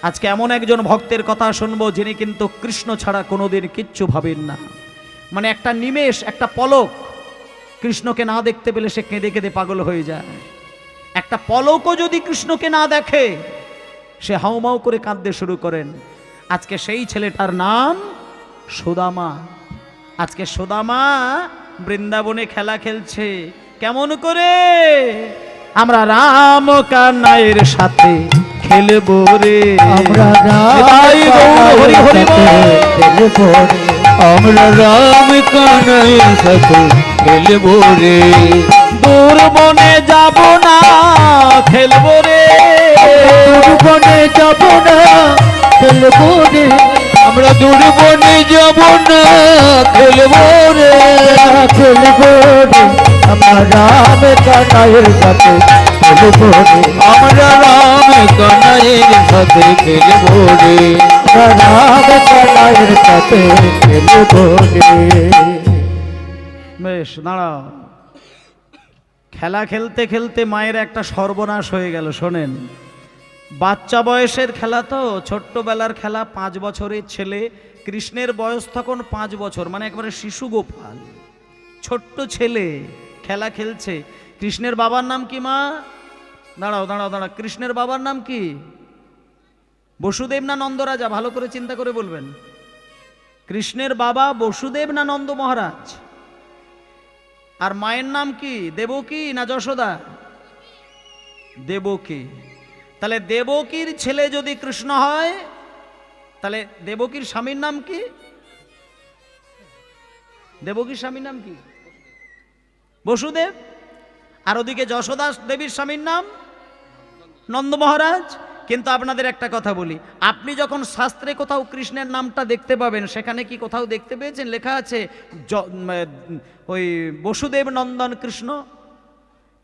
আজকে এমন একজন ভক্তের কথা শুনবো যিনি কিন্তু কৃষ্ণ ছাড়া কোনোদিন কিচ্ছু ভাবেন না। মানে একটা নিমেষ, একটা পলক কৃষ্ণকে না দেখতে পেলে সে কেঁদে কেঁদে পাগল হয়ে যায়। একটা পলকও যদি কৃষ্ণকে না দেখে সে হাউমাউ করে কাঁদতে শুরু করেন। আজকে সেই ছেলেটার নাম সুদামা। আজকে সুদামা বৃন্দাবনে খেলা খেলছে। কেমন করে? আমরা রাম কানাইয়ের সাথে খেলবো রে, আমরা হরি হরি বল। আমরা রাম কানাইয়ের সাথে খেলবো রে, দূর বনে যাব না খেলবো রে, বনে যাব না খেলবো রে, আমরা দূর বনে যাব না খেলবো রে, খেলবো রে, আমরা রাম কানাইয়ের সাথে খেলবো রে, আমরা রাম কানাইয়ের সাথে খেলবো রে, রাম কানাইয়ের সাথে খেলবো রে। বেশ দাঁড়াও। খেলা খেলতে খেলতে মায়ের একটা সর্বনাশ হয়ে গেল। শোনেন, বাচ্চা বয়সের খেলা তো, ছোট্টবেলার খেলা। 5 বছরের ছেলে, কৃষ্ণের বয়স তখন 5 বছর, মানে একবারে শিশু গোপাল, ছোট্ট ছেলে খেলা খেলছে। কৃষ্ণের বাবার নাম কি মা? দাঁড়াও দাঁড়াও দাঁড়াও, কৃষ্ণের বাবার নাম কি? বসুদেব না নন্দরাজা? ভালো করে চিন্তা করে বলবেন। কৃষ্ণের বাবা বসুদেব না নন্দ মহারাজ? আর মায়ের নাম কি? দেবকী না যশোদা? দেবকী। তাহলে দেবকীর ছেলে যদি কৃষ্ণ হয়, তাহলে দেবকীর স্বামীর নাম কি? দেবকীর স্বামীর নাম কি? বসুদেব। আর ওদিকে যশোদা দেবীর স্বামীর নাম নন্দ মহারাজ। কিন্তু আপনাদের একটা কথা বলি, আপনি যখন শাস্ত্রে কোথাও কৃষ্ণের নামটা দেখতে পাবেন, সেখানে কি কোথাও দেখতে পেয়েছেন লেখা আছে ওই বসুদেব নন্দন কৃষ্ণ?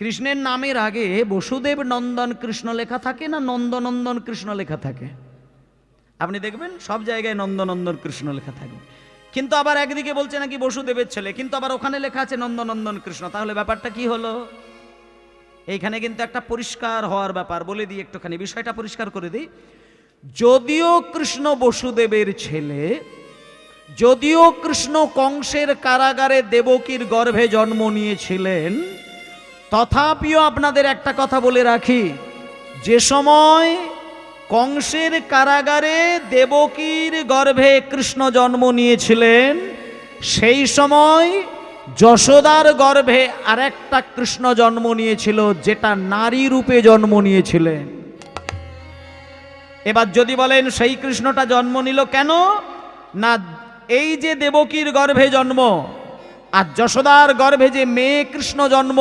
কৃষ্ণের নামের আগে বসুদেব নন্দন কৃষ্ণ লেখা থাকে না নন্দনন্দন কৃষ্ণ লেখা থাকে? আপনি দেখবেন সব জায়গায় নন্দনন্দন কৃষ্ণ লেখা থাকে। কিন্তু আবার একদিকে বলছে নাকি বসুদেবের ছেলে, কিন্তু আবার ওখানে লেখা আছে নন্দনন্দন কৃষ্ণ। তাহলে ব্যাপারটা কি হলো? এইখানে কিন্তু একটা পরিষ্কার হওয়ার ব্যাপার, বলে দিই একটুখানি, বিষয়টা পরিষ্কার করে দিই। যদিও কৃষ্ণ বসুদেবের ছেলে, যদিও কৃষ্ণ কংসের কারাগারে দেবকীর গর্ভে জন্ম নিয়েছিলেন, তথাপিও আপনাদের একটা কথা বলে রাখি, যে সময় কংসের কারাগারে দেবকীর গর্ভে কৃষ্ণ জন্ম নিয়েছিলেন, সেই সময় যশোদার গর্ভে আরেকটা কৃষ্ণ জন্ম নিয়েছিল, যেটা নারী রূপে জন্ম নিয়েছিলেন। এবার যদি বলেন সেই কৃষ্ণটা জন্ম নিল কেন? না, এই যে দেবকীর গর্ভে জন্ম আর যশোদার গর্ভে যে মেয়ে কৃষ্ণ জন্ম,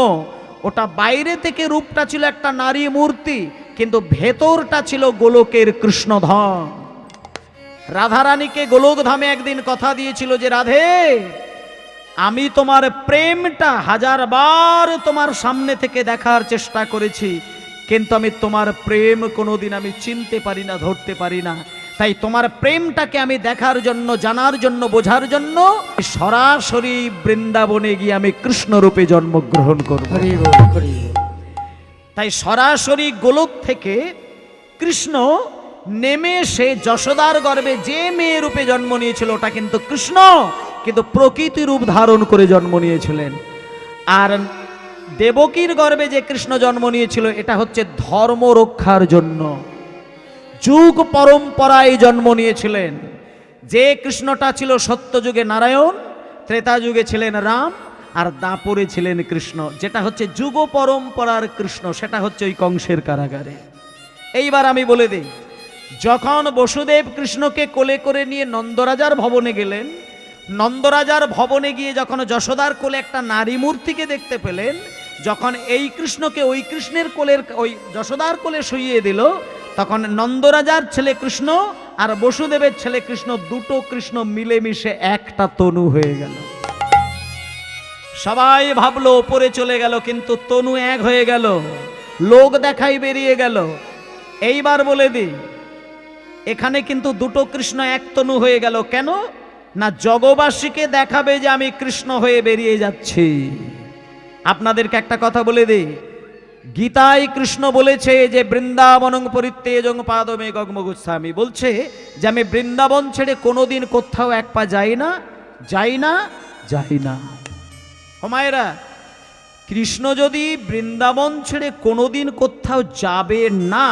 ওটা বাইরে থেকে রূপটা ছিল একটা নারী মূর্তি, কিন্তু ভেতরটা ছিল গোলকের কৃষ্ণধাম। রাধারানীকে গোলকধামে একদিন কথা দিয়েছিল যে, রাধে, আমি তোমার প্রেমটা 1000 বার তোমার সামনে থেকে দেখার চেষ্টা করেছি, কিন্তু আমি তোমার প্রেম কোনোদিন আমি চিনতে পারি না, ধরতে পারি না। তাই তোমার প্রেমটাকে আমি দেখার জন্য, জানার জন্য, বোঝার জন্য সরাসরি বৃন্দাবনে গিয়ে আমি কৃষ্ণ রূপে জন্মগ্রহণ করব। তাই সরাসরি গোলক থেকে কৃষ্ণ নেমে এসে যশোদার গর্ভে যে মেয়ে রূপে জন্ম নিয়েছিল ওটা কিন্তু কৃষ্ণ, কিন্তু প্রকৃতি রূপ ধারণ করে জন্ম নিয়েছিলেন। আর দেবকীর গর্ভে যে কৃষ্ণ জন্ম নিয়েছিল, এটা হচ্ছে ধর্ম রক্ষার জন্য, যুগ পরম্পরায় জন্ম নিয়েছিলেন। যে কৃষ্ণটা ছিল সত্যযুগে নারায়ণ, ত্রেতা যুগে ছিলেন রাম, আর দাপরে ছিলেন কৃষ্ণ, যেটা হচ্ছে যুগ পরম্পরার কৃষ্ণ, সেটা হচ্ছে ওই কংসের কারাগারে। এইবার আমি বলে দিই, যখন বসুদেব কৃষ্ণকে কোলে করে নিয়ে নন্দরাজার ভবনে গেলেন, নন্দরাজার ভবনে গিয়ে যখন যশোদার কোলে একটা নারী মূর্তিকে দেখতে পেলেন, যখন এই কৃষ্ণকে ওই কৃষ্ণের কোলের, ওই যশোদার কোলে শুইয়ে দিল, তখন নন্দরাজার ছেলে কৃষ্ণ আর বসুদেবের ছেলে কৃষ্ণ, দুটো কৃষ্ণ মিলেমিশে একটা তনু হয়ে গেল। সবাই ভাবলো ওপরে চলে গেল, কিন্তু তনু এক হয়ে গেল, লোক দেখাই বেরিয়ে গেল। এইবার বলে দিই, এখানে কিন্তু দুটো কৃষ্ণ এক তনু হয়ে গেল কেন? না, জগবাসীকে দেখাবে যে আমি কৃষ্ণ হয়ে বেরিয়ে যাচ্ছি। আপনাদেরকে একটা কথা বলে দিই, গীতায় কৃষ্ণ বলেছে যে বৃন্দাবনং পরিত্যজং পাদমে গগমগুচ্ছামি, বলছে যে আমি বৃন্দাবন ছেড়ে কোনোদিন কোথাও এক পা যাই না, যাই না, যাই না। মায়েরা, কৃষ্ণ যদি বৃন্দাবন ছেড়ে কোনোদিন কোথাও যাবে না,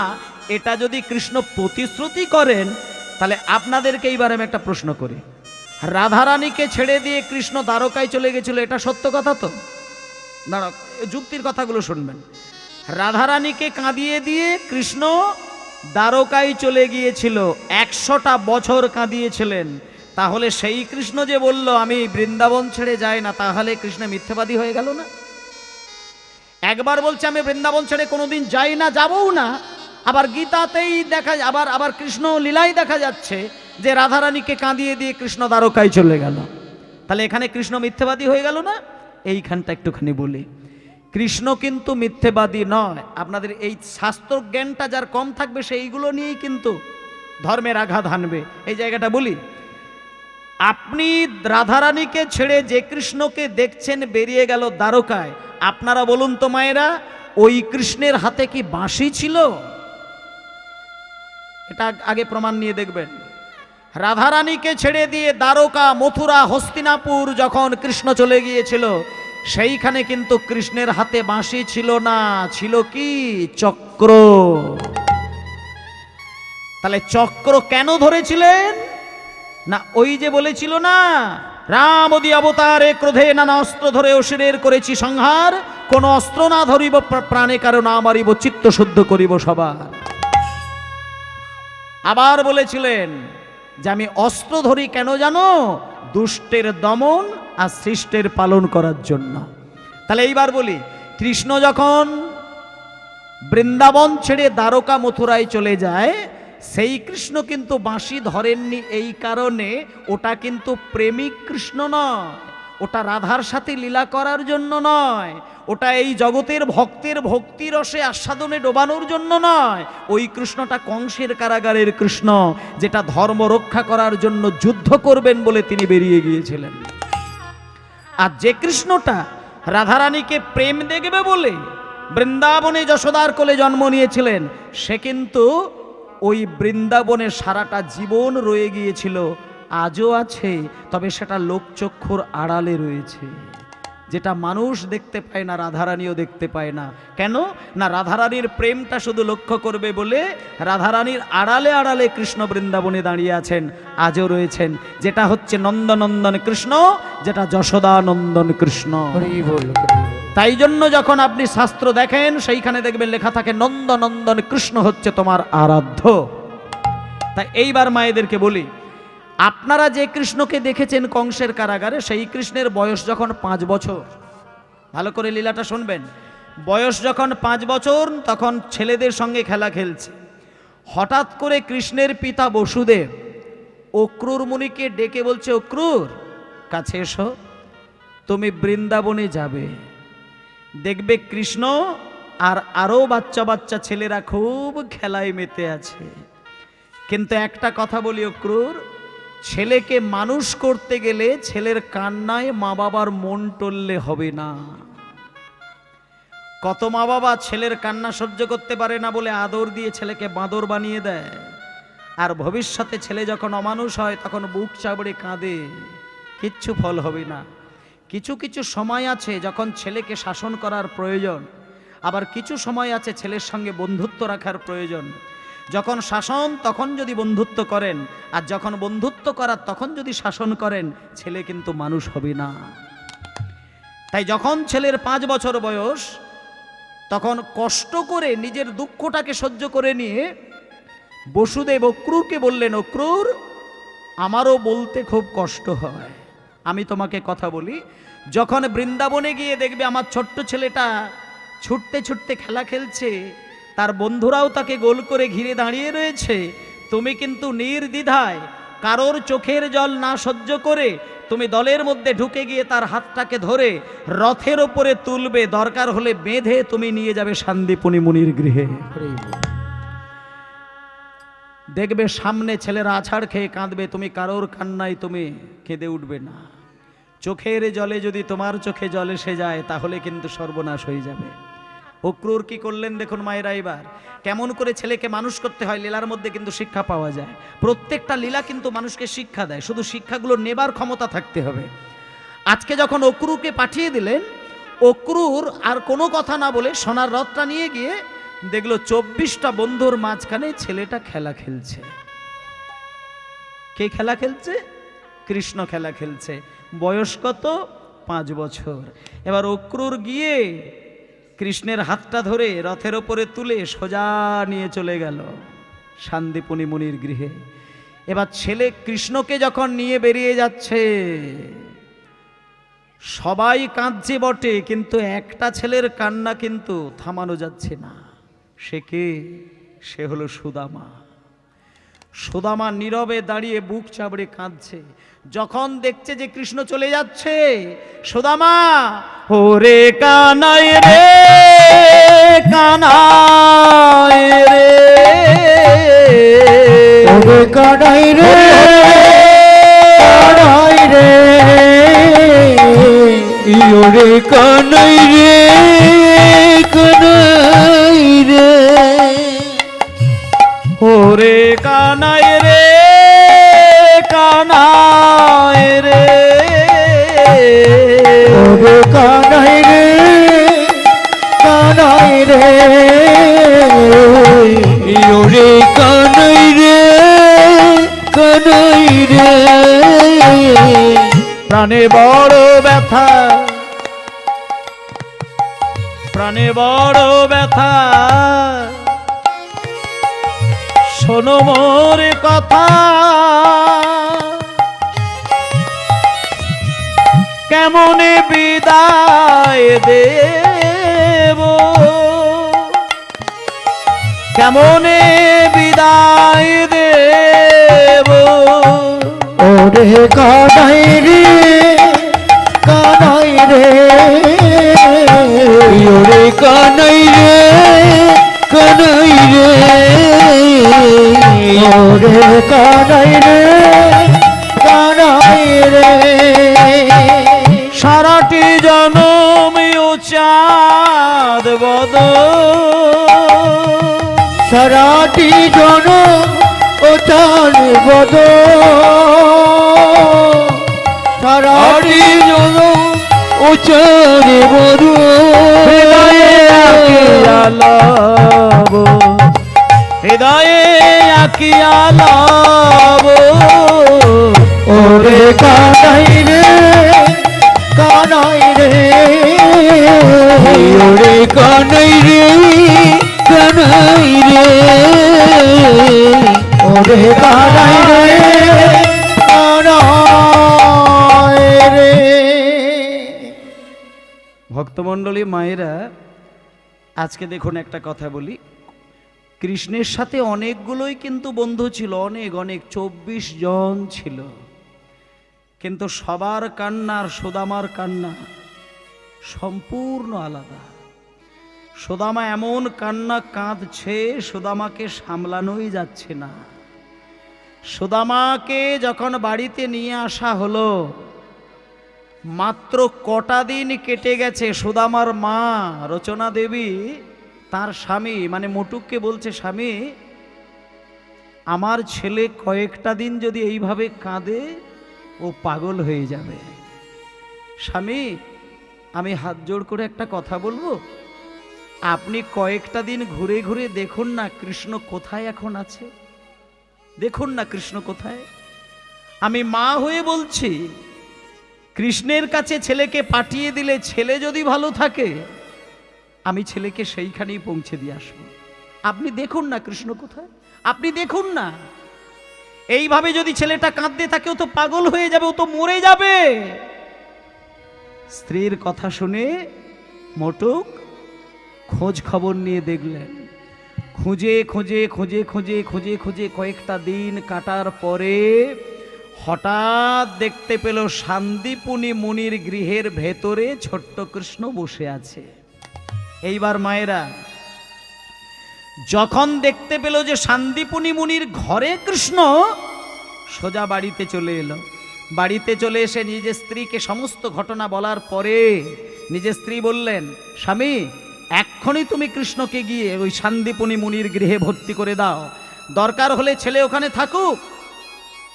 এটা যদি কৃষ্ণ প্রতিশ্রুতি করেন, তাহলে আপনাদেরকে এইবার আমি একটা প্রশ্ন করি, রাধারানীকে ছেড়ে দিয়ে কৃষ্ণ দ্বারকায় চলে গেছিল, এটা সত্য কথা তো? দাঁড়া, যুক্তির কথাগুলো শুনবেন। রাধারানীকে কাঁদিয়ে দিয়ে কৃষ্ণ দ্বারকায় চলে গিয়েছিল, 100টা বছর কাঁদিয়েছিলেন। তাহলে সেই কৃষ্ণ যে বলল আমি বৃন্দাবন ছেড়ে যাই না, তাহলে কৃষ্ণ মিথ্যাবাদী হয়ে গেল না? একবার বলছে আমি বৃন্দাবন ছেড়ে কোনোদিন যাই না, যাবও না, আবার গীতাতেই দেখা, আবার কৃষ্ণ লীলায় দেখা যাচ্ছে যে রাধারানীকে কাঁদিয়ে দিয়ে কৃষ্ণ দ্বারকায় চলে গেল। তাহলে এখানে কৃষ্ণ মিথ্যাবাদী হয়ে গেল না? এইখানটা একটুখানি বলি, কৃষ্ণ কিন্তু মিথ্যেবাদী নয়। আপনাদের এই শাস্ত্র জ্ঞানটা যার কম থাকবে সেইগুলো নিয়েই কিন্তু ধর্মের আঘাত হানবে। এই জায়গাটা বলি, আপনি রাধারানীকে ছেড়ে যে কৃষ্ণকে দেখছেন বেরিয়ে গেল দ্বারকায়, আপনারা বলুন তো মায়েরা, ওই কৃষ্ণের হাতে কি বাঁশি ছিল? এটা আগে প্রমাণ নিয়ে দেখবেন। রাধারানীকে ছেড়ে দিয়ে দ্বারকা, মথুরা, হস্তিনাপুর যখন কৃষ্ণ চলে গিয়েছিল, সেইখানে কিন্তু কৃষ্ণের হাতে বাঁশি ছিল না, ছিল কি? চক্র। তাহলে চক্র কেন ধরেছিলেন? না ওই যে বলেছিল না, রাম অদি অবতারে ক্রোধে নানা অস্ত্র ধরে অসুরের করেছি সংহার, কোন অস্ত্র না ধরিব প্রাণে কারো না মারিব, চিত্ত শুদ্ধ করিব সবার। আবার বলেছিলেন যে আমি অস্ত্র ধরি কেন জানো? দুষ্টের দমন আর সৃষ্টের পালন করার জন্য। তাহলে এইবার বলি, কৃষ্ণ যখন বৃন্দাবন ছেড়ে দ্বারকা মথুরায় চলে যায়, সেই কৃষ্ণ কিন্তু বাঁশি ধরেননি এই কারণে, ওটা কিন্তু প্রেমিক কৃষ্ণ নয়, ওটা রাধার সাথে লীলা করার জন্য নয়, ওটা এই জগতের ভক্তের ভক্তি রসে আস্বাদনে ডোবানোর জন্য নয়। ওই কৃষ্ণটা কংসের কারাগারের কৃষ্ণ, যেটা ধর্ম রক্ষা করার জন্য যুদ্ধ করবেন বলে তিনি বেরিয়ে গিয়েছিলেন। আর যে কৃষ্ণটা রাধারানীকে প্রেম দেখবে বলে বৃন্দাবনে যশোদার কোলে জন্ম নিয়েছিলেন, সে কিন্তু ওই বৃন্দাবনে সারাটা জীবন রয়ে গিয়েছিল, আজও আছে, তবে সেটা লোকচক্ষুর আড়ালে রয়েছে, যেটা মানুষ দেখতে পায় না, রাধারানীও দেখতে পায় না। কেন না? রাধারানীর প্রেমটা শুধু লক্ষ্য করবে বলে রাধারানীর আড়ালে আড়ালে কৃষ্ণ বৃন্দাবনে দাঁড়িয়ে আছেন, আজও রয়েছেন, যেটা হচ্ছে নন্দনন্দন কৃষ্ণ, যেটা যশোদানন্দন কৃষ্ণ। তাই জন্য যখন আপনি শাস্ত্র দেখেন, সেইখানে দেখবেন লেখা থাকে নন্দনন্দন কৃষ্ণ হচ্ছে তোমার আরাধ্য। তাই এইবার মায়েদেরকে বলি, আপনারা যে কৃষ্ণকে দেখেছেন কংসের কারাগারে, সেই কৃষ্ণের বয়স যখন 5 বছর, ভালো করে লীলাটা শুনবেন, বয়স যখন 5 বছর, তখন ছেলেদের সঙ্গে খেলা খেলছে। হঠাৎ করে কৃষ্ণের পিতা বসুদেব অক্রূর মুনিকে ডেকে বলছে, অক্রূর কাছে এসো, তুমি বৃন্দাবনে যাবে, দেখবে কৃষ্ণ আর আরো বাচ্চা বাচ্চা ছেলেরা খুব খেলায় মেতে আছে, কিন্তু একটা কথা বলি অক্রূর, ছেলেকে মানুষ করতে গেলে ছেলের কান্নায় মা বাবার মন টললে হবে না। কত মা বাবা ছেলের কান্না সহ্য করতে পারে না বলে আদর দিয়ে ছেলেকে বাঁদর বানিয়ে দেয়, আর ভবিষ্যতে ছেলে যখন অমানুষ হয় তখন বুক চাবড়ে কাঁদে, কিচ্ছু ফল হবে না। কিছু কিছু সময় আছে যখন ছেলেকে শাসন করার প্রয়োজন, আবার কিছু সময় আছে ছেলের সঙ্গে বন্ধুত্ব রাখার প্রয়োজন। যখন শাসন তখন যদি বন্ধুত্ব করেন, আর যখন বন্ধুত্ব করার তখন যদি শাসন করেন, ছেলে কিন্তু মানুষ হবে না। তাই যখন ছেলের 5 বছর বয়স, তখন কষ্ট করে নিজের দুঃখটাকে সহ্য করে নিয়ে বসুদেব অক্রূরকে বললেন, অক্রূর আমারও বলতে খুব কষ্ট হয়, আমি তোমাকে কথা বলি, যখন বৃন্দাবনে গিয়ে দেখবে আমার ছোট্ট ছেলেটা ছুটতে ছুটতে খেলা খেলছে, তার বন্ধুরাও তাকে গোল করে ঘিরে দাঁড়িয়ে রয়েছে, তুমি কিন্তু নির্দ্বিধায় কারোর চোখের জল না সহ্য করে তুমি দলের মধ্যে ঢুকে গিয়ে তার হাতটাকে ধরে রথের ওপরে তুলবে, দরকার হলে বেঁধে তুমি নিয়ে যাবে শান্তিপুনি মুনির গৃহে। দেখবে সামনে ছেলেরা আছাড় খেয়ে কাঁদবে, তুমি কারোর কান্নায় তুমি কেঁদে উঠবে না। চোখের জলে যদি তোমার চোখে জল এসে যায়, তাহলে কিন্তু সর্বনাশ হয়ে যাবে। অক্রূর কি করলেন দেখুন মায়েরা, এবার কেমন করে ছেলেকে মানুষ করতে হয় লীলার মধ্যে কিন্তু শিক্ষা পাওয়া যায়। প্রত্যেকটা লীলা কিন্তু মানুষকে শিক্ষা দেয়, শুধু শিক্ষাগুলো নেবার ক্ষমতা থাকতে হবে। আজকে যখন অক্রূরকে পাঠিয়ে দিলেন, অক্রূর আর কোনো কথা না বলে সোনার রথটা নিয়ে গিয়ে দেখলো 24টা বন্ধুর মাঝখানে ছেলেটা খেলা খেলছে। কে খেলা খেলছে? কৃষ্ণ খেলা খেলছে। বয়স কত? 5 বছর। এবার অক্রূর গিয়ে কৃষ্ণের হাতটা ধরে রথের ওপরে তুলে সোজা নিয়ে চলে গেল সান্দিপুনি মুনির গৃহে। এবার ছেলে কৃষ্ণকে যখন নিয়ে বেরিয়ে যাচ্ছে, সবাই কাঁদছে বটে, কিন্তু একটা ছেলের কান্না কিন্তু থামানো যাচ্ছে না। সে কে? সে হলো সুদামা। সুদামা নীরবে দাঁড়িয়ে বুক চাপড়ে কাঁদছে। যখন দেখছে যে কৃষ্ণ চলে যাচ্ছে, সুদামা ওরে কানাই রে, কানাই রে, ওরে কানাই রে, কানাই রে, ওরে কানাই রে, কানাই রে, ওরে কানাই রে, কানাই রে, ওরে কানাই রে, কানাই রে, ওরে কানাই রে, কানাই রে, প্রাণে বড় ব্যথা, প্রাণে বড় ব্যথা, শোনো মোর কথা, কেমনে বিদায় দেব, কেমনে বিদায় দেব, ওরে কানাই রে, কানাই রে, ওরে কানাই রে, কানাই রে, ওরে কানাই রে, কানাই রে, সারাটি জনম চাঁদ বদন, সারাটি জনম ও চাঁদ বদন, সারাটি জনম ও চাঁদ বদন, হৃদয়ে আঁকিয়া লব, হৃদয়ে আঁকিয়া লব, ওরে কানাই রে, কানাই রে, ওরে কানাই রে, কানাই রে, ওরে কানাই রে, কানাই রে। ভক্তমণ্ডলী মায়েরা, আজকে দেখুন একটা কথা বলি, কৃষ্ণের সাথে অনেকগুলোই কিন্তু বন্ধু ছিল, অনেক অনেক 24 জন ছিল, কিন্তু সবার কান্না আর সুদামার কান্না সম্পূর্ণ আলাদা। সুদামা এমন কান্না কাঁদছে, সুদামাকে সামলানোই যাচ্ছে না। সুদামাকে যখন বাড়িতে নিয়ে আসা হলো, মাত্র কটা দিন কেটে গেছে, সুদামার মা রচনা দেবী তার স্বামী মানে মোটুককে বলছে, স্বামী আমার ছেলে কয়েকটা দিন যদি এইভাবে কাঁদে ও পাগল হয়ে যাবে। স্বামী আমি হাত জোড় করে একটা কথা বলবো, আপনি কয়েকটা দিন ঘুরে ঘুরে দেখুন না কৃষ্ণ কোথায় এখন আছে, দেখুন না কৃষ্ণ কোথায়। আমি মা হয়ে বলছি, কৃষ্ণের কাছে ছেলেকে পাঠিয়ে দিলে ছেলে যদি ভালো থাকে, আমি ছেলেকে সেইখানেই পৌঁছে দিয়ে আসবো। আপনি দেখুন না কৃষ্ণ কোথায়, আপনি দেখুন না। এইভাবে যদি ছেলেটা কাঁদতে থাকে, ও তো পাগল হয়ে যাবে, ও তো মরে যাবে। স্ত্রীর কথা শুনে মোটক খোঁজ খবর নিয়ে দেখলেন, খুঁজে খুঁজে খুঁজে খুঁজে খুঁজে খুঁজে কয়েকটা দিন কাটার পরে হঠাৎ দেখতে পেল সান্দিপুনি মুনির গৃহের ভেতরে ছোট্ট কৃষ্ণ বসে আছে। এইবার মায়েরা যখন দেখতে পেল যে সান্দিপুনি মুনির ঘরে কৃষ্ণ, সোজা বাড়িতে চলে এলো। বাড়িতে চলে এসে নিজের স্ত্রীকে সমস্ত ঘটনা বলার পরে নিজের স্ত্রী বললেন, স্বামী এক্ষুনি তুমি কৃষ্ণকে গিয়ে ওই সান্দীপনী মুনির গৃহে ভর্তি করে দাও। দরকার হলে ছেলে ওখানে থাকুক,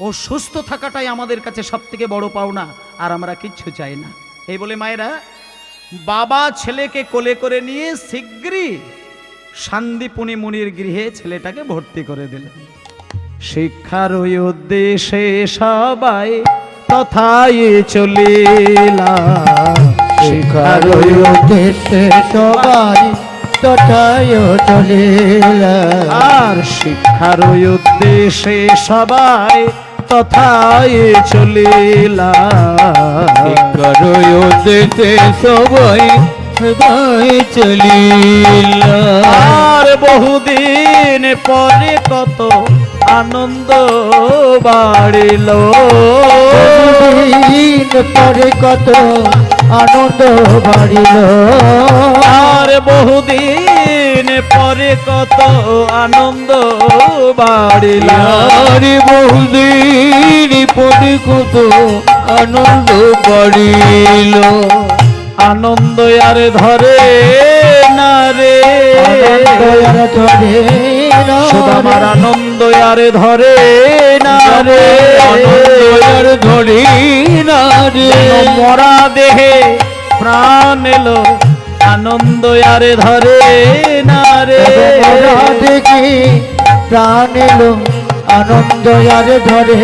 ও সুস্থ থাকাটাই আমাদের কাছে সব থেকে বড় পাওনা, আর আমরা কিচ্ছু চাই না। এই বলে মায়েরা বাবা ছেলেকে কোলে করে নিয়ে শীঘ্রই সান্দীপনী মুনির গৃহে ছেলেটাকে ভর্তি করে দিলেন। শিক্ষার ওই উদ্দেশ্যে সবাই তথায় চলিলা, শিক্ষার উদ্দেশ্যে সবাই তথায় চলিলা, আর শিক্ষার ওই উদ্দেশ্যে সবাই তথায় চলিলা, শিক্ষার উদ্দেশ্যে সবাই সবাই চলিলা, আর বহুদিন পরে কত আনন্দ বাড়িল, দিন পরে কত আনন্দ বাড়িল, আর বহুদিন পরে কত আনন্দ বাড়িল, আর বহুদিন পরে কত আনন্দ বাড়িল, আনন্দ আর ধরে না রে, ধরে সুদামার আনন্দ আর ধরে না রে, আর ধরে না রে, মরা দেহে প্রাণ এলো আনন্দ আর ধরে না রে, দেখি প্রাণ এলো আনন্দ আর ধরে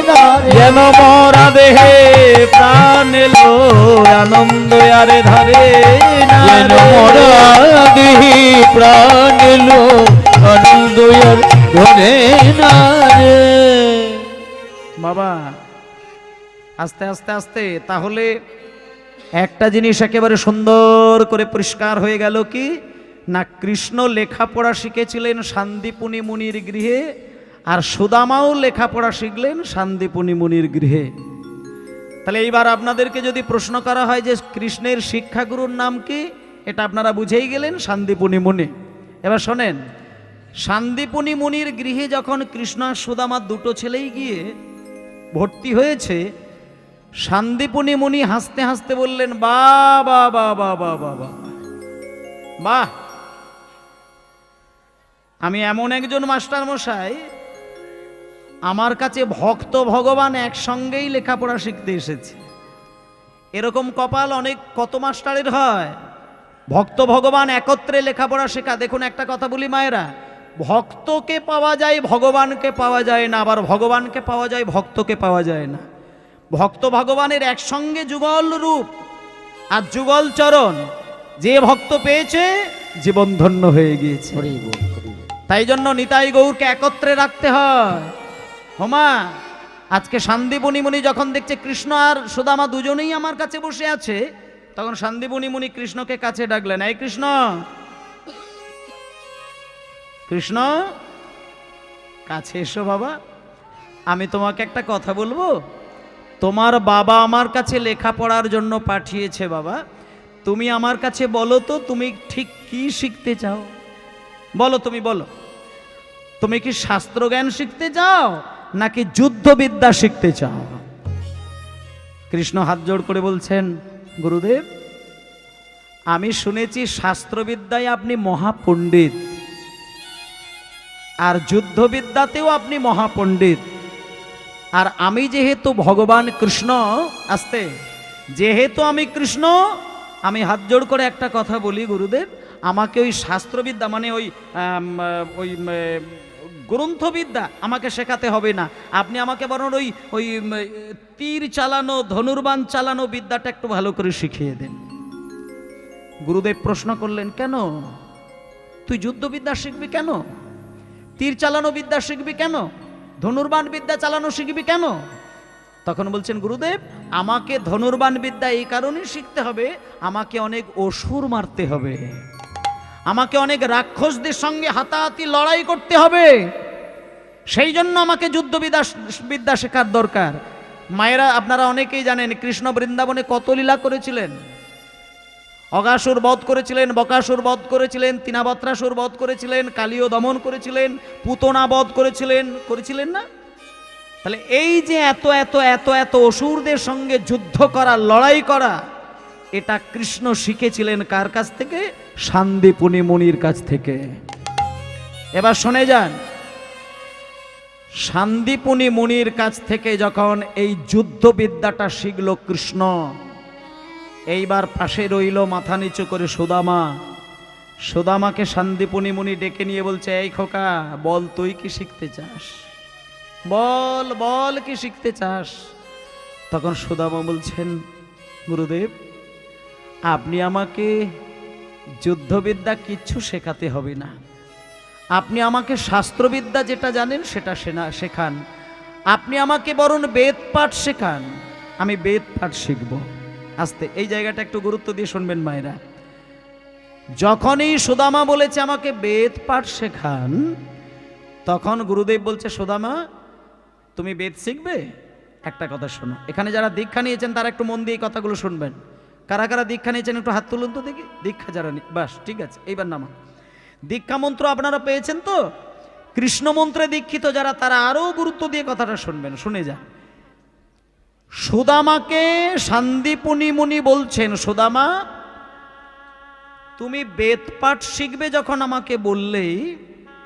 না রে, যেন মরা দেহে প্রাণ এলো আনন্দ আর ধরে না যেন রে, মরা দেহি প্রাণ এলো আনন্দ আর ধরে না রে। বাবা আস্তে আস্তে আস্তে তাহলে একটা জিনিস একেবারে সুন্দর করে পরিষ্কার হয়ে গেল কি না, কৃষ্ণ লেখাপড়া শিখেছিলেন সান্দীপনী মুনির গৃহে, আর সুদামাও লেখাপড়া শিখলেন সান্দীপনী মুনির গৃহে। তাহলে এইবার আপনাদেরকে যদি প্রশ্ন করা হয় যে কৃষ্ণের শিক্ষাগুরুর নাম কি, এটা আপনারা বুঝেই গেলেন, সান্দীপনী মুনি। এবার শোনেন, সান্দীপনী মুনির গৃহে যখন কৃষ্ণ আর সুদামার দুটো ছেলেই গিয়ে ভর্তি হয়েছে, সান্দীপনী মুনি হাসতে হাসতে বললেন, বাহ বাহ বাহ বাহ বাহ বাহ বাহ বাহ, আমি এমন একজন মাস্টার মশাই, আমার কাছে ভক্ত ভগবান একসঙ্গেই লেখাপড়া শিখতে এসেছে। এরকম কপাল অনেক কত মাস্টারের হয়, ভক্ত ভগবান একত্রে লেখাপড়া শেখা। দেখুন একটা কথা বলি মায়েরা, ভক্তকে পাওয়া যায় ভগবানকে পাওয়া যায় না, আবার ভগবানকে পাওয়া যায় ভক্তকে পাওয়া যায় না। ভক্ত ভগবানের একসঙ্গে যুগল রূপ আর যুগল চরণ, যে ভক্ত পেয়েছে জীবন ধন্য হয়ে গিয়েছে। তাই জন্য নিতাই গৌরকে একত্রে রাখতে হয়। হোমা আজকে সান্দীপনী মুনি যখন দেখছে কৃষ্ণ আর সুদামা দুজনেই আমার কাছে বসে আছে, তখন সান্দীপনী মুনি কৃষ্ণকে কাছে ডাকলেন, এই কৃষ্ণ, কৃষ্ণ কাছে এসো বাবা, আমি তোমাকে একটা কথা বলবো। তোমার বাবা আমার কাছে লেখাপড়ার জন্য পাঠিয়েছে বাবা, তুমি আমার কাছে বলো তো তুমি ঠিক কি শিখতে চাও, বলো, তুমি বলো, তুমি কি শাস্ত্র জ্ঞান শিখতে চাও নাকি যুদ্ধবিদ্যা শিখতে চাও? কৃষ্ণ হাত জোড় করে বলছেন, গুরুদেব আমি শুনেছি শাস্ত্রবিদ্যায় আপনি মহাপণ্ডিত, আর যুদ্ধবিদ্যাতেও আপনি মহাপণ্ডিত, আর আমি যেহেতু ভগবান কৃষ্ণ, আস্তে, যেহেতু আমি কৃষ্ণ, আমি হাত জোড় করে একটা কথা বলি গুরুদেব, আমাকে ওই শাস্ত্রবিদ্যা মানে ওই গ্রন্থবিদ্যা আমাকে শেখাতে হবে না, আপনি আমাকে বরং ওই ওই তীর চালানো ধনুর্বাণ চালানো বিদ্যাটা একটু ভালো করে শিখিয়ে দেন। গুরুদেব প্রশ্ন করলেন, কেন তুই যুদ্ধবিদ্যা শিখবি কেন, তীর চালানো বিদ্যা শিখবি কেন, ধনুর্বাণ বিদ্যা চালানো শিখবি কেন? তখন বলছেন, গুরুদেব আমাকে ধনুর্বাণ বিদ্যা এই কারণেই শিখতে হবে, আমাকে অনেক অসুর মারতে হবে, আমাকে অনেক রাক্ষসদের সঙ্গে হাতাহাতি লড়াই করতে হবে, সেই জন্য আমাকে যুদ্ধবিদ্যা শেখার দরকার। মায়েরা আপনারা অনেকেই জানেন কৃষ্ণ বৃন্দাবনে কত লীলা করেছিলেন, অগাসুর বধ করেছিলেন, বকাসুর বধ করেছিলেন, তিনাবত্রাসুর বধ করেছিলেন, কালীয় দমন করেছিলেন, পুতনা বধ করেছিলেন না? তাহলে এই যে এত এত এত এত অসুরদের সঙ্গে যুদ্ধ করা, লড়াই করা, এটা কৃষ্ণ শিখেছিলেন কার কাছ থেকে? শান্তিপুনি মুনির কাছ থেকে। এবার শুনে যান, শান্তিপুনি মুনির কাছ থেকে যখন এই যুদ্ধবিদ্যাটা শিখল কৃষ্ণ, এইবার পাশে রইল মাথা নিচু করে সুদামা। সুদামাকে শান্তিপুনি মুনি ডেকে নিয়ে বলছে, এই খোকা, বল তুই কি শিখতে চাস, বল বল কি শিখতে চাস। তখন সুদামা বলছেন, গুরুদেব, আপনি আমাকে যুদ্ধবিদ্যা কিচ্ছু শেখাতে হবে না, আপনি আমাকে শাস্ত্রবিদ্যা যেটা জানেন সেটা শেখান, আপনি আমাকে বরং বেদ পাঠ শেখান, আমি বেদ পাঠ শিখব। আস্তে, এই জায়গাটা একটু গুরুত্ব দিয়ে শুনবেন মায়েরা। যখনই সুদামা বলেছে আমাকে বেদ পাঠ শেখান, তখন গুরুদেব বলছে, সুদামা তুমি বেদ শিখবে? একটা কথা শোনো, এখানে যারা দীক্ষা নিয়েছেন তারা একটু মন দিয়ে কথাগুলো শুনবেন। কারা কারা দীক্ষা নিয়েছেন একটু হাত তুলুন তো দেখি। দীক্ষা যারা বাস, ঠিক আছে, এইবার নামা। দীক্ষা মন্ত্র আপনারা পেয়েছেন তো? কৃষ্ণ মন্ত্রে দীক্ষিত যারা, তারা আরো গুরুত্ব দিয়ে কথাটা শুনবেন। শুনে যান, সুদামাকে শান্তিপুনি মুনি বলছেন, সুদামা তুমি বেদ পাঠ শিখবে যখন আমাকে বললেই,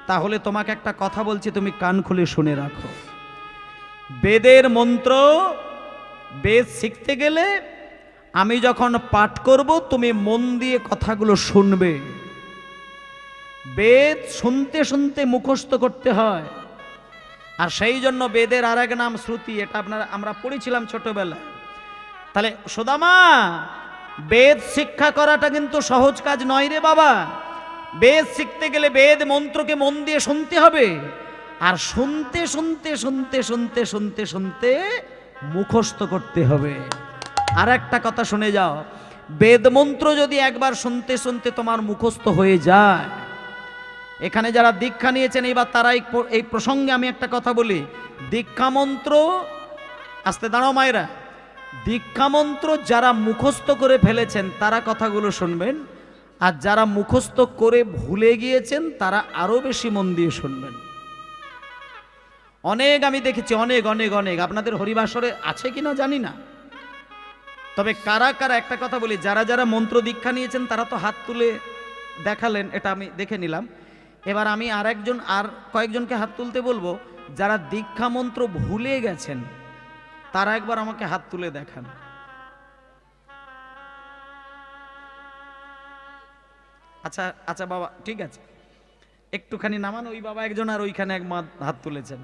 তাহলে তোমাকে একটা কথা বলছি, তুমি কান খুলে শুনে রাখো। বেদের মন্ত্র, বেদ শিখতে গেলে আমি যখন পাঠ করব তুমি মন দিয়ে কথাগুলো শুনবে। বেদ শুনতে শুনতে মুখস্থ করতে হয়, আর সেই জন্য বেদের আর এক নাম শ্রুতি, এটা আমরা পড়েছিলাম ছোটবেলায়। তাহলে সুদামা, বেদ শিক্ষা করাটা কিন্তু সহজ কাজ নয় রে বাবা। বেদ শিখতে গেলে বেদ মন্ত্রকে মন দিয়ে শুনতে হবে, আর শুনতে শুনতে শুনতে শুনতে শুনতে শুনতে মুখস্থ করতে হবে। আর একটা কথা শুনে যাও, বেদ মন্ত্র যদি একবার শুনতে শুনতে তোমার মুখস্থ হয়ে যায়, এখানে যারা দীক্ষা নিয়েছেন এবার তারা এই প্রসঙ্গে আমি একটা কথা বলি। দীক্ষা মন্ত্র, আস্তে দাঁড়াও মায়েরা, দীক্ষা মন্ত্র যারা মুখস্থ করে ফেলেছেন তারা কথাগুলো শুনবেন, আর যারা মুখস্থ করে ভুলে গিয়েছেন তারা আরো বেশি মন দিয়ে শুনবেন। অনেক আমি দেখেছি, অনেক অনেক অনেক, আপনাদের হরিবাসরে আছে কিনা জানি না, তবে কারা কারা, একটা কথা বলি, যারা যারা মন্ত্র দীক্ষা নিয়েছেন তারা তো হাত তুলে দেখালেন, এটা আমি দেখে নিলাম। এবার আমি আর কয়েকজনকে হাত তুলতে বলবো, যারা দীক্ষা মন্ত্র ভুলে গেছেন তারা একবার আমাকে হাত তুলে দেখান। আচ্ছা আচ্ছা বাবা, ঠিক আছে, একটুখানি নামান। ওই বাবা একজন, আর ওইখানে এক মা হাত তুলেছেন।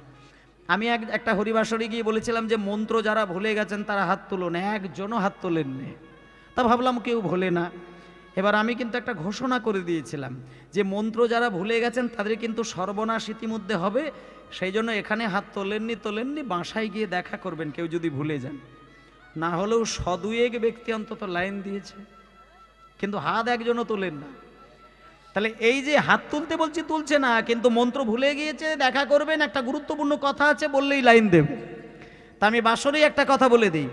আমি একটা হরিবাসরে গিয়ে বলেছিলাম যে মন্ত্র যারা ভুলে গেছেন তারা হাত তুলুন, একজনও হাত তোলেননি। তা ভাবলাম কেউ ভোলে না। এবার আমি কিন্তু একটা ঘোষণা করে দিয়েছিলাম যে মন্ত্র যারা ভুলে গেছেন তাদের কিন্তু সর্বনাশ ইতিমধ্যে হবে, সেই জন্য এখানে হাত তোলেননি, বাসায় গিয়ে দেখা করবেন কেউ যদি ভুলে যান। না হলেও সদুয়েক ব্যক্তি অন্তত লাইন দিয়েছে, কিন্তু হাত একজনও তোলেন না। তাহলে এই যে হাত তুলতে বলছি তুলছে না, কিন্তু মন্ত্র ভুলে গিয়েছে, দেখা করবেন, একটা গুরুত্বপূর্ণ কথা আছে বললেই লাইন দেবে। তা আমি বাসরেই একটা কথা বলে দিই,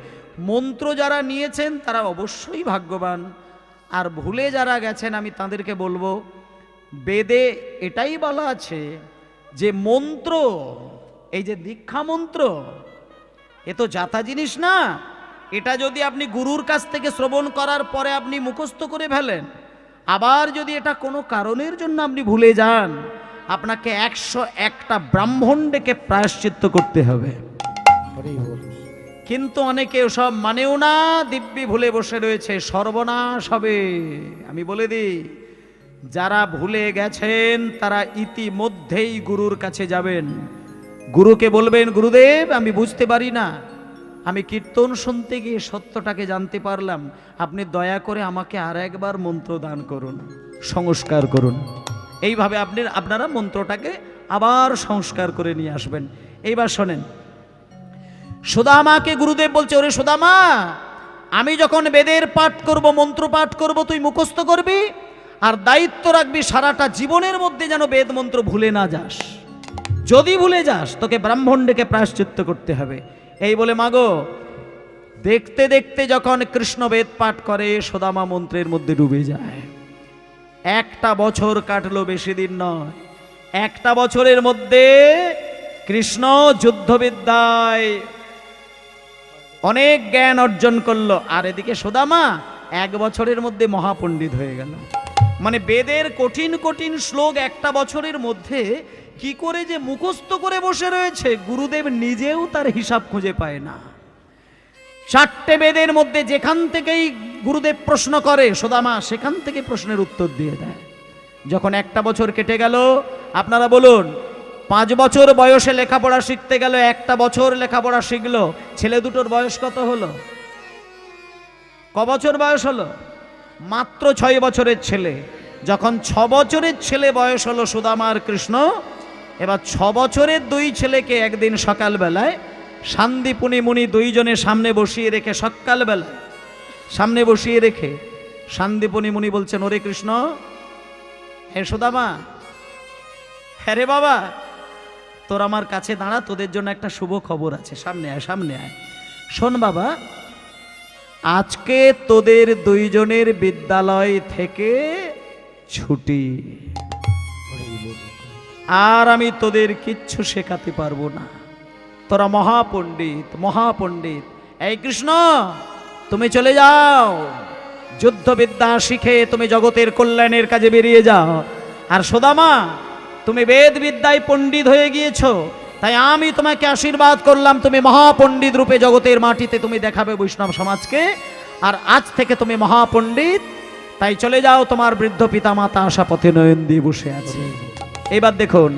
মন্ত্র যারা নিয়েছেন তারা অবশ্যই ভাগ্যবান, আর ভুলে যারা গেছেন আমি তাদেরকে বলবো, বেদে এটাই বলা আছে যে মন্ত্র, এই যে দীক্ষা মন্ত্র, এ তো যাতা জিনিস না। এটা যদি আপনি গুরুর কাছ থেকে শ্রবণ করার পরে আপনি মুখস্থ করে ফেলেন, আবার যদি এটা কোনো কারণের জন্য আপনি ভুলে যান, আপনাকে 101টা ব্রাহ্মণ ডেকে প্রায়শ্চিত্ত করতে হবে। কিন্তু অনেকে সব মানেও না, দিব্যি ভুলে বসে রয়েছে, সর্বনাশ হবে। আমি বলে দিই, যারা ভুলে গেছেন তারা ইতিমধ্যেই গুরুর কাছে যাবেন, গুরুকে বলবেন, গুরুদেব আমি বুঝতে পারি না, আমি কীর্তন শুনতে গিয়ে সত্যটাকে জানতে পারলাম, আপনি দয়া করে আমাকে আর একবার মন্ত্র দান করুন, সংস্কার করুন। এইভাবে আপনারা মন্ত্রটাকে আবার সংস্কার করে নিয়ে আসবেন। এইবার শোনেন, সুদামাকে গুরুদেব বলছে, ওরে সুদামা, আমি যখন বেদের পাঠ করব, মন্ত্র পাঠ করব, তুই মুখস্থ করবি, আর দায়িত্ব রাখবি সারাটা জীবনের মধ্যে যেন বেদ মন্ত্র ভুলে না যাস। যদি ভুলে যাস তোকে ব্রাহ্মণ ডেকে প্রায়শ্চিত্ত করতে হবে। এই বলে মাগো, দেখতে দেখতে যখন কৃষ্ণ বেদ পাঠ করে, সুদামা মন্ত্রের মধ্যে ডুবে যায়। 1টা বছর কাটলো, বেশি দিন নয়। 1টা বছরের মধ্যে কৃষ্ণ যুদ্ধবিদ্যায় অনেক জ্ঞান অর্জন করলো, আর এদিকে সুদামা 1 বছরের মধ্যে মহাপণ্ডিত হয়ে গেল। মানে বেদের কঠিন কঠিন শ্লোক একটা বছরের মধ্যে কি করে যে মুখস্থ করে বসে রয়েছে, গুরুদেব নিজেও তার হিসাব খুঁজে পায় না। 4টে বেদের মধ্যে যেখান থেকেই গুরুদেব প্রশ্ন করে, সুদামা সেখান থেকে প্রশ্নের উত্তর দিয়ে দেয়। যখন একটা বছর কেটে গেল, আপনারা বলুন, 5 বছর বয়সে লেখাপড়া শিখতে গেল, একটা বছর লেখাপড়া শিখলো, ছেলে দুটোর বয়স কত হলো? ক বছর বয়স হলো? মাত্র 6 বছরের ছেলে। যখন 6 বছরের ছেলে বয়স হলো সুদামা আর কৃষ্ণ, এবার 6 বছরের 2 ছেলেকে একদিন সকালবেলায় শান্তিপুনি মুনি 2 জনের সামনে বসিয়ে রেখে, সকালবেলা সামনে বসিয়ে রেখে শান্তিপুনি মুনি বলছেন, ওরে কৃষ্ণ, হে সুদামা, হ্যাঁ রে বাবা, তোর আমার কাছে দাঁড়া, তোদের জন্য একটা শুভ খবর আছে, সামনে আয়, সামনে আয়। শোন বাবা, আজকে তোদের 2 জনের বিদ্যালয় থেকে ছুটি, আর আমি তোদের কিচ্ছু শেখাতে পারবো না। তোরা মহাপণ্ডিত, মহাপণ্ডিত। এই কৃষ্ণ, তুমি চলে যাও, যুদ্ধবিদ্যা শিখে তুমি জগতের কল্যাণের কাজে বেরিয়ে যাও। আর সুদামা, তুমি বেদ বিদ্যায় পণ্ডিত হয়ে গিয়েছো, তাই আমি তোমাকে আশীর্বাদ করলাম, তুমি মহাপণ্ডিত রূপে জগতের মাটিতে তুমি দেখাবে বৈষ্ণব সমাজকে। আর আজ থেকে তুমি মহাপণ্ডিত, তাই চলে যাও, তোমার বৃদ্ধ পিতা মাতা আশা পথে নয়ন দিয়ে বসে আছে। এবার দেখুন,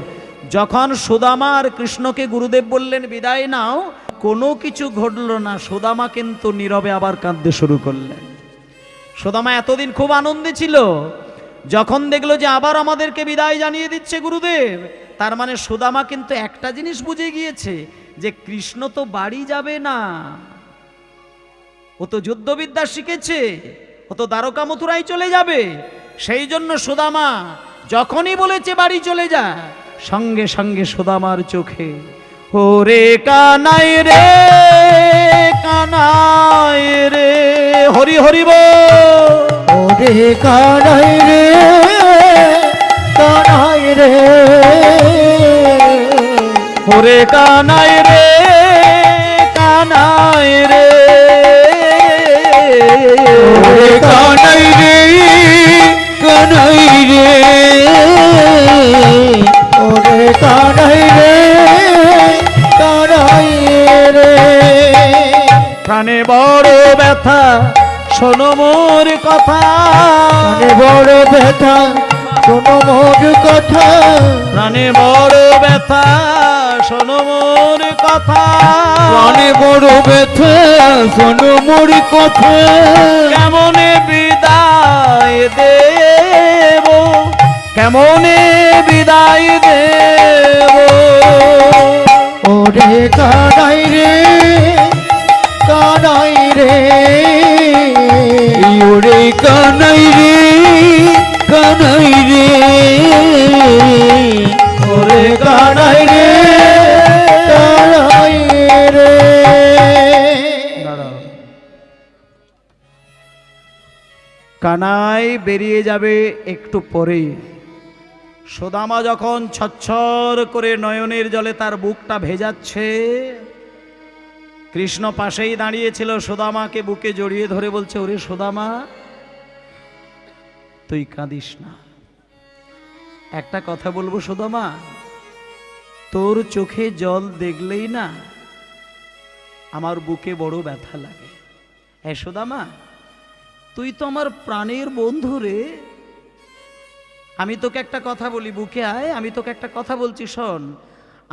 যখন সুদামা আর কৃষ্ণকে গুরুদেব বললেন বিদায় নাও, কোনো কিছু ঘটল না, সুদামা কিন্তু নীরবে আবার কাঁদতে শুরু করলেন। সুদামা এতদিন খুব আনন্দে ছিল, যখন দেখলো যে আবার আমাদেরকে বিদায় জানিয়ে দিচ্ছে গুরুদেব, তার মানে সুদামা কিন্তু একটা জিনিস বুঝে গিয়েছে যে কৃষ্ণ তো বাড়ি যাবে না, ও তো যুদ্ধবিদ্যা শিখেছে, ও তো দ্বারকা মথুরায় চলে যাবে। সেই জন্য সুদামা যখনই বলেছে বাড়ি চলে যা, সঙ্গে সঙ্গে সুদামার চোখে ওরে কানাই রে, কানাই রে, হরি হরি বল, ওরে কানাই রে, কানাই রে, ওরে কানাই রে, কানাই রে, ওরে কানাই রে, কানাই রে, ওরে কানাই রে, কানাই রে। প্রাণে বড় ব্যথা, শোনো মোর কথা, প্রাণে বড় ব্যথা, শোনো মোর কথা, প্রাণে বড় ব্যথা, শোনো মোর কথা, প্রাণে বড় ব্যথা, শোনো মোর কথা। কেমনে বিদায় দেব, কেমনে বিদায় দেব, ওরে কানাই রে, কানাই রে, ওরে কানাই রে, কানাই রে, ওরে কানাই রে, কানাই রে। কানাই বেরিয়ে যাবে একটু পরে। সুদামা যখন ছচ্ছর করে নয়নের জলে তার বুকটা ভেজাচ্ছে, কৃষ্ণ পাশেই দাঁড়িয়েছিল, সুদামাকে বুকে জড়িয়ে ধরে বলছে, ওরে সুদামা, তুই কাঁদিস না। একটা কথা বলবো সুদামা, তোর চোখে জল দেখলেই না আমার বুকে বড় ব্যথা লাগে। হ্যাঁ সুদামা, তুই তো আমার প্রাণের বন্ধু রে, আমি তোকে একটা কথা বলি, বুকে আয়, আমি তোকে একটা কথা বলছি শোন।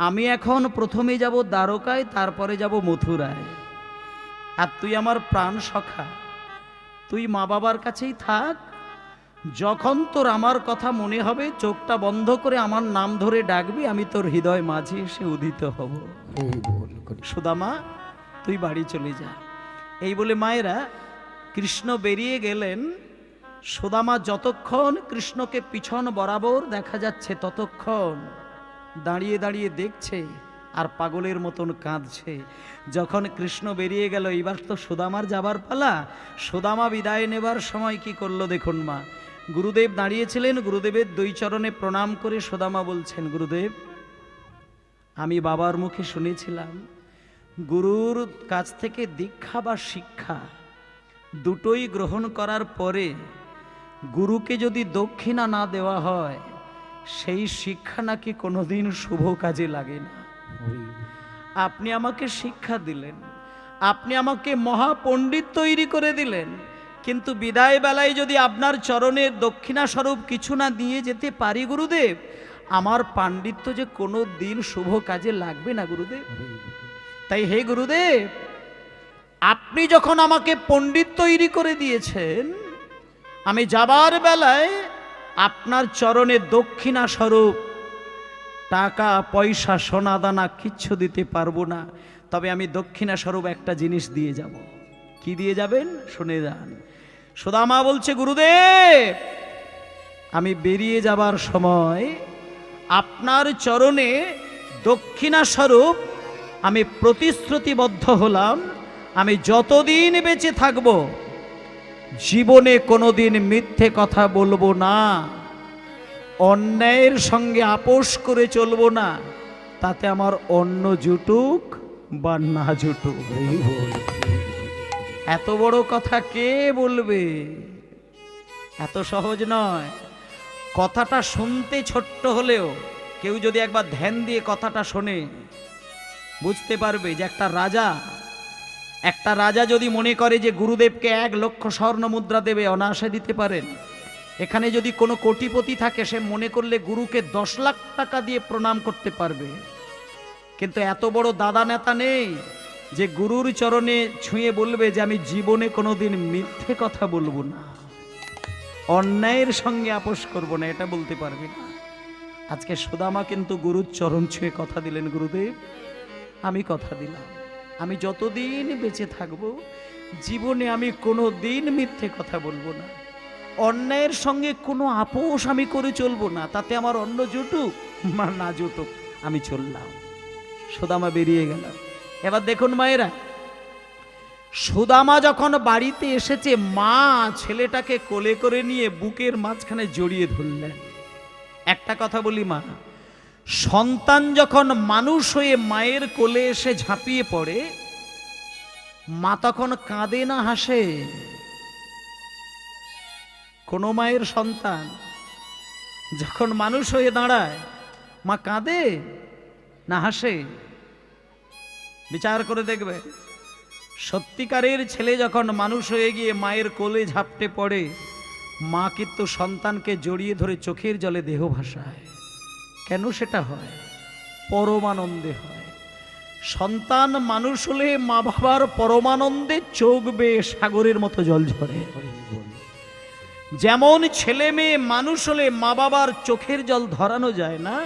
আমি এখন প্রথমে যাব দ্বারকায়, তারপরে যাব মথুরায়, আর তুই আমার প্রাণ সখা, তুই মা বাবার কাছেই থাক। যখন তোর আমার কথা মনে হবে, চোখটা বন্ধ করে আমার নাম ধরে ডাকবি, আমি তোর হৃদয় মাঝে এসে উদিত হব। সুদামা, তুই বাড়ি চলে যা। এই বলে মায়েরা কৃষ্ণ বেরিয়ে গেলেন। সুদামা যতক্ষণ কৃষ্ণকে পিছন বরাবর দেখা যাচ্ছে, ততক্ষণ দাঁড়িয়ে দাঁড়িয়ে দেখছে আর পাগলের মতন কাঁদছে। যখন কৃষ্ণ বেরিয়ে গেল, এবার তো সুদামার যাবার পালা। সুদামা বিদায় নেবার সময় কি করলো দেখুন মা। গুরুদেব দাঁড়িয়েছিলেন, গুরুদেবের 2 চরণে প্রণাম করে সুদামা বলছেন, গুরুদেব, আমি বাবার মুখে শুনেছিলাম গুরুর কাছ থেকে দীক্ষা বা শিক্ষা দুটোই গ্রহণ করার পরে গুরুকে যদি দক্ষিণা না দেওয়া হয় সেই শিক্ষা নাকি কোনোদিন শুভ কাজে লাগে না। আপনি আমাকে শিক্ষা দিলেন, আপনি আমাকে মহাপণ্ডিত তৈরি করে দিলেন, কিন্তু বিদায় বেলায় যদি আপনার চরণে দক্ষিণা স্বরূপ কিছু না দিয়ে যেতে পারি গুরুদেব, আমার পাণ্ডিত্য যে কোনো দিন শুভ কাজে লাগবে না গুরুদেব। তাই হে গুরুদেব, আপনি যখন আমাকে পণ্ডিত তৈরি করে দিয়েছেন, আমি যাবার বেলায় আপনার চরণে দক্ষিণা স্বরূপ টাকা পয়সা সোনা দানা কিচ্ছু দিতে পারবো না, তবে আমি দক্ষিণা স্বরূপ একটা জিনিস দিয়ে যাব। কি দিয়ে যাবেন শুনে যান। সুদামা বলছে, গুরুদেব আমি বেরিয়ে যাবার সময় আপনার চরণে দক্ষিণা স্বরূপ আমি প্রতিশ্রুতিবদ্ধ হলাম, আমি যতদিন বেঁচে থাকব জীবনে কোনোদিন মিথ্যে কথা বলবো না, অন্যায়ের সঙ্গে আপোষ করে চলবো না, তাতে আমার অন্ন জুটুক বা না জুটুক। এত বড় কথা কে বলবে? এত সহজ নয়। কথাটা শুনতে ছোট্ট হলেও কেউ যদি একবার ধ্যান দিয়ে কথাটা শোনে বুঝতে পারবে যে একটা রাজা যদি মনে করে যে গুরুদেবকে 1 লক্ষ স্বর্ণ মুদ্রা দেবে, অনায়াসে দিতে পারেন। এখানে যদি কোনো কোটিপতি থাকে, সে মনে করলে গুরুকে 10 লাখ টাকা দিয়ে প্রণাম করতে পারবে। কিন্তু এত বড় দাদা নেতা নেই যে গুরুর চরণে ছুঁয়ে বলবে যে আমি জীবনে কোনোদিন মিথ্যে কথা বলবো না, অন্যায়ের সঙ্গে আপোষ করব না, এটা বলতে পারবে না। আজকে সুদামা কিন্তু গুরুর চরণ ছুঁয়ে কথা দিলেন, গুরুদেব আমি কথা দিলাম, আমি যতদিন বেঁচে থাকব জীবনে আমি কোনো দিন মিথ্যে কথা বলবো না, অন্যায়ের সঙ্গে কোনো আপোষ আমি করে চলবো না, তাতে আমার অন্ন জুটুক বা না জুটুক আমি চললাম। সুদামা বেরিয়ে গেল। এবার দেখুন মায়েরা, সুদামা যখন বাড়িতে এসেছে, মা ছেলেটাকে কোলে করে নিয়ে বুকের মাঝখানে জড়িয়ে ধরলেন। একটা কথা বলি মা, সন্তান যখন মানুষ হয়ে মায়ের কোলে এসে ঝাঁপিয়ে পড়ে, মা তখন কাঁদে না হাসে? কোন মায়ের সন্তান যখন মানুষ হয়ে দাঁড়ায়, মা কাঁদে না হাসে? বিচার করে দেখবে, সত্যিকারের ছেলে যখন মানুষ হয়ে গিয়ে মায়ের কোলে ঝাপটে পড়ে, মা কিন্তু সন্তানকে জড়িয়ে ধরে চোখের জলে দেহ ভাসায়। কেন সেটা হয়? পরমানন্দে হয়। সন্তান মানুষ হলে মা বাবার পরমানন্দে চোখ বেয়ে সাগরের মতো জল ঝরে। যেমন ছেলে মেয়ে মানুষ হলে মা বাবার চোখের জল ধরানো যায় না,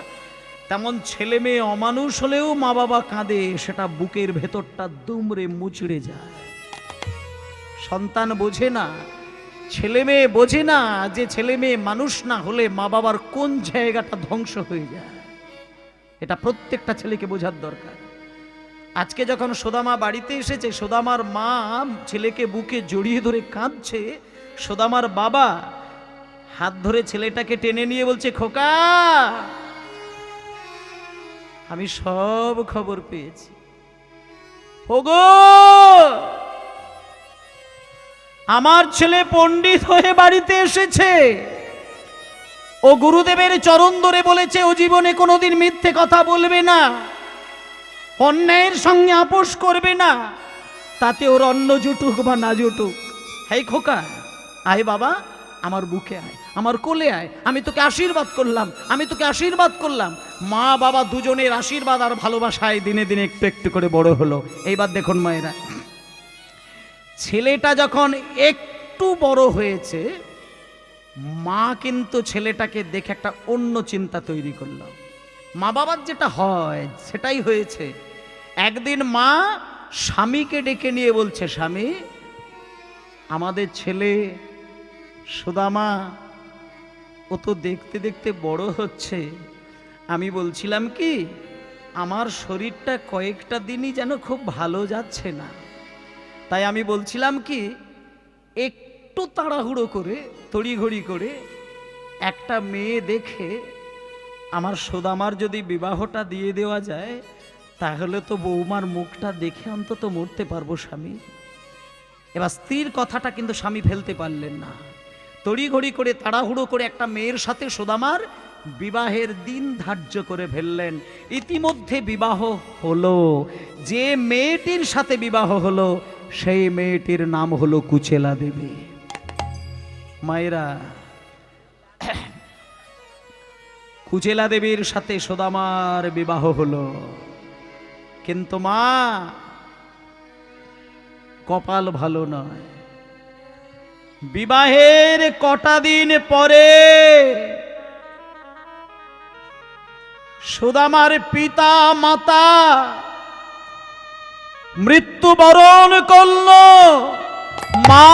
তেমন ছেলে মেয়ে অমানুষ হলেও মা বাবা কাঁদে, সেটা বুকের ভেতরটা দুমড়ে মুচড়ে যায়। সন্তান বোঝে না, ছেলে মেয়ে বোঝে না যে ছেলে মেয়ে মানুষ না হলে মা বাবার কোন জায়গাটা ধ্বংস হয়ে যায়। এটা প্রত্যেকটা ছেলেকে বোঝার দরকার। আজকে যখন সুদামা বাড়িতে এসেছে, সুদামার মা ছেলেকে বুকে জড়িয়ে ধরে কাঁদছে, সুদামার বাবা হাত ধরে ছেলেটাকে টেনে নিয়ে বলছে, খোকা আমি সব খবর পেয়েছি। ওগো আমার ছেলে পণ্ডিত হয়ে বাড়িতে এসেছে, ও গুরুদেবের চরণ ধরে বলেছে ও জীবনে কোনোদিন মিথ্যে কথা বলবে না, অন্যায়ের সঙ্গে আপোষ করবে না, তাতে ওর অন্ন জুটুক বা না জুটুক। হেই খোকা, আয় বাবা, আমার বুকে আয়, আমার কোলে আয়, আমি তোকে আশীর্বাদ করলাম, আমি তোকে আশীর্বাদ করলাম। মা বাবা দুজনের আশীর্বাদ আর ভালোবাসায় দিনে দিনে একটু একটু করে বড় হলো। এইবার দেখুন মায়েরা, ছেলেটা যখন একটু বড় হয়েছে, মা কিন্তু ছেলেটাকে দেখে একটা অন্য চিন্তা তৈরি করল। মা বাবার যেটা হয় সেটাই হয়েছে। একদিন মা স্বামীকে ডেকে নিয়ে বলছে, স্বামী আমাদের ছেলে সুদামা ও তো দেখতে দেখতে বড় হচ্ছে, আমি বলছিলাম কি আমার শরীরটা কয়েকটা দিনই যেন খুব ভালো যাচ্ছে না, তাই আমি বলছিলাম কি একটু তাড়াহুড়ো করে তড়িঘড়ি করে একটা মেয়ে দেখে আমার সুদামার যদি বিবাহটা দিয়ে দেওয়া যায়, তাহলে তো বৌমার মুখটা দেখে অন্তত মরতে পারবো স্বামী। এবার স্ত্রীর কথাটা কিন্তু স্বামী ফেলতে পারলেন না, তড়িঘড়ি করে তাড়াহুড়ো করে একটা মেয়ের সাথে সুদামার বিবাহের দিন ধার্য করে ফেললেন। ইতিমধ্যে বিবাহ হলো। যে মেয়েটির সাথে বিবাহ হলো সেই মেয়েটির নাম হলো কুচেলা দেবী। মায়েরা, কুচেলা দেবীর সাথে সুদামার বিবাহ হলো, কিন্তু মা কপাল ভালো নয়। বিবাহের কটা দিন পরে সুদামার পিতা মাতা মৃত্যুবরণ করল। মা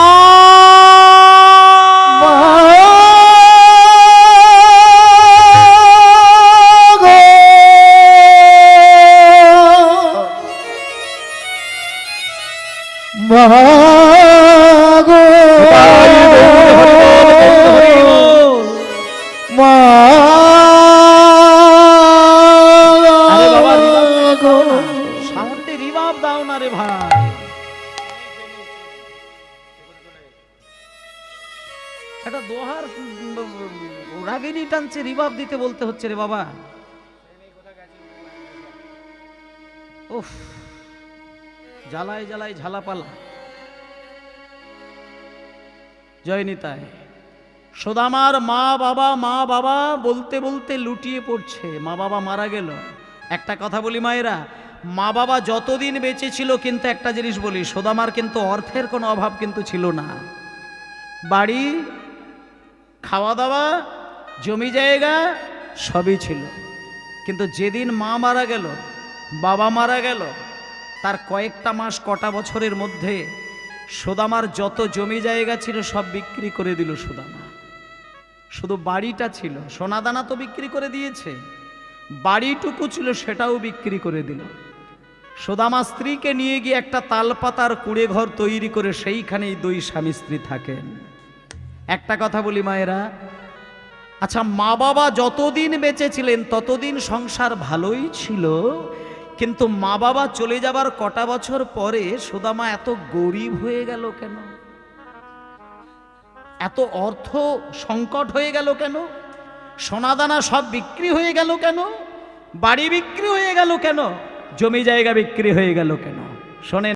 সাউন্ডে রিভাব দাও না রে ভাই। একটা দোহার রাগিনী টানছে, রিভাব দিতে বলতে হচ্ছে রে বাবা। উফ, জ্বালায় জ্বালায় ঝালাপালা। জয়নিতাই। সুদামার মা বাবা বলতে বলতে লুটিয়ে পড়ছে। মা বাবা মারা গেল। একটা কথা বলি মায়েরা, মা বাবা যতদিন বেঁচে ছিল, কিন্তু একটা জিনিস বলি, সুদামার কিন্তু অর্থের কোনো অভাব কিন্তু ছিল না। বাড়ি, খাওয়া দাওয়া, জমি জায়গা সবই ছিল। কিন্তু যেদিন মা মারা গেল, বাবা মারা গেল, তার কয়েকটা মাস কটা বছরের মধ্যে সুদামার যত জমি জায়গা ছিল সব বিক্রি করে দিল সুদামা। শুধু বাড়িটা ছিল, সোনাদানা তো বিক্রি করে দিয়েছে, বাড়িটুকু ছিল সেটাও বিক্রি করে দিল। সুদামা স্ত্রীকে নিয়ে গিয়ে একটা তালপাতার কুড়ে ঘর তৈরি করে সেইখানেই দুই স্বামী স্ত্রী থাকেন। একটা কথা বলি মায়েরা, আচ্ছা, মা বাবা যতদিন বেঁচে ছিলেন ততদিন সংসার ভালোই ছিল, কিন্তু মা বাবা চলে যাবার কটা বছর পরে সুদামা এত গরিব হয়ে গেল কেন? এত অর্থ সংকট হয়ে গেল কেন? সোনাদানা সব বিক্রি হয়ে গেল কেন? বাড়ি বিক্রি হয়ে গেল কেন? জমি জায়গা বিক্রি হয়ে গেল কেন? শোনেন।